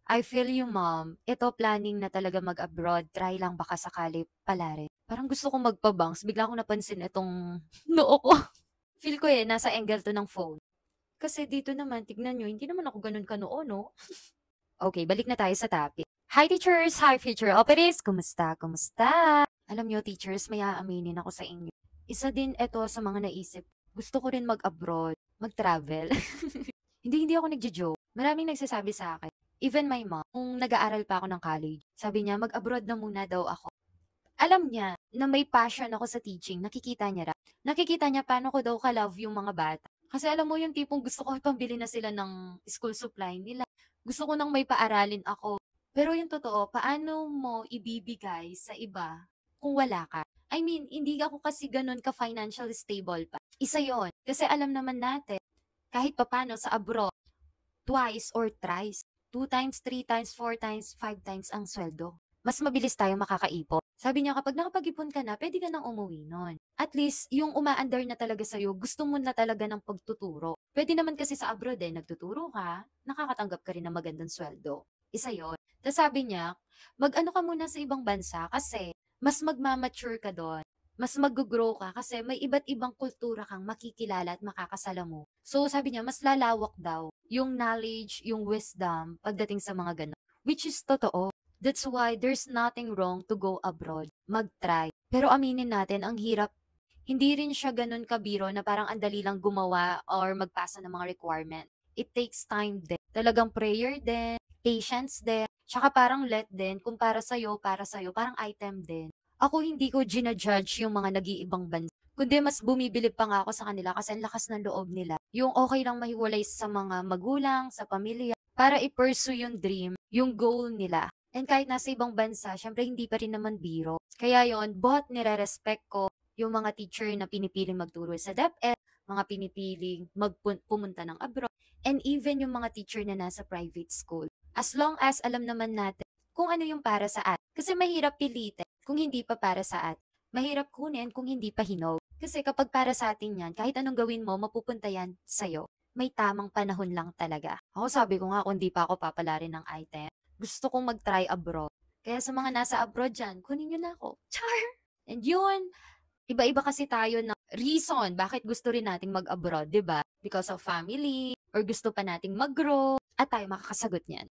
I feel you, mom. Ito planning na talaga mag-abroad. Try lang baka sakali pala rin. Parang gusto kong magpa-bangs. Bigla akong napansin itong noo ko. Feel ko nasa angle to ng phone. Kasi dito naman, tignan nyo, hindi naman ako ganun kanoo, no? Okay, balik na tayo sa topic. Hi, teachers! Hi, future operatives! Kumusta? Kumusta? Alam nyo, teachers, may aaminin ako sa inyo. Isa din ito sa mga naisip. Gusto ko rin mag-abroad, mag-travel. Hindi ako nagjo-joke. Maraming nagsasabi sa akin. Even my mom, kung nag-aaral pa ako ng college, sabi niya, mag-abroad na muna daw ako. Alam niya na may passion ako sa teaching, nakikita niya. Nakikita niya paano ko daw ka-love yung mga bata. Kasi alam mo yung tipong gusto ko pambili na sila ng school supply nila. Gusto ko nang may paaralin ako. Pero yung totoo, paano mo ibibigay sa iba kung wala ka? I mean, hindi ako kasi ganun ka-financially stable pa. Isa yon. Kasi alam naman natin, kahit papano sa abroad, twice or thrice, 2 times, 3 times, 4 times, 5 times ang sweldo. Mas mabilis tayo makakaipon. Sabi niya, kapag nakapag-ipon ka na, pwede ka nang umuwi nun. At least, yung umaandar na talaga sa'yo, gusto mo na talaga ng pagtuturo. Pwede naman kasi sa abroad nagtuturo ka, nakakatanggap ka rin ng magandang sweldo. Isa yon. Tapos sabi niya, mag-ano ka muna sa ibang bansa kasi mas magmamature ka doon. Mas mag-grow ka kasi may iba't ibang kultura kang makikilala at makakasalamu. So sabi niya, mas lalawak daw yung knowledge, yung wisdom pagdating sa mga ganun. Which is totoo. That's why there's nothing wrong to go abroad. Mag-try. Pero aminin natin, ang hirap. Hindi rin siya ganun kabiro na parang andali lang gumawa or magpasa ng mga requirement. It takes time din. Talagang prayer din, patience din, tsaka parang let din, kung para sa'yo, parang item din. Ako hindi ko ginajudge yung mga nag-iibang bansa. Kundi mas bumibilib pa nga ako sa kanila kasi ang lakas ng loob nila. Yung okay lang mahiwalay sa mga magulang, sa pamilya, para i-pursue yung dream, yung goal nila. And kahit nasa ibang bansa, syempre hindi pa rin naman biro. Kaya yon, both nire-respect ko yung mga teacher na pinipiling magturo sa DepEd, mga pinipiling pumunta ng abroad, and even yung mga teacher na nasa private school. As long as alam naman natin kung ano yung para sa atin. Kasi mahirap pilitin kung hindi pa para sa atin. Mahirap kunin kung hindi pa hinog. Kasi kapag para sa atin yan, kahit anong gawin mo, mapupunta yan sa'yo. May tamang panahon lang talaga. Ako sabi ko nga, kung di pa ako papalarin ng item, gusto kong mag-try abroad. Kaya sa mga nasa abroad dyan, kunin nyo na ako. Char! And yun, iba-iba kasi tayo na reason bakit gusto rin nating mag-abroad, di ba? Because of family, or gusto pa nating mag-grow, at tayo makakasagot niyan.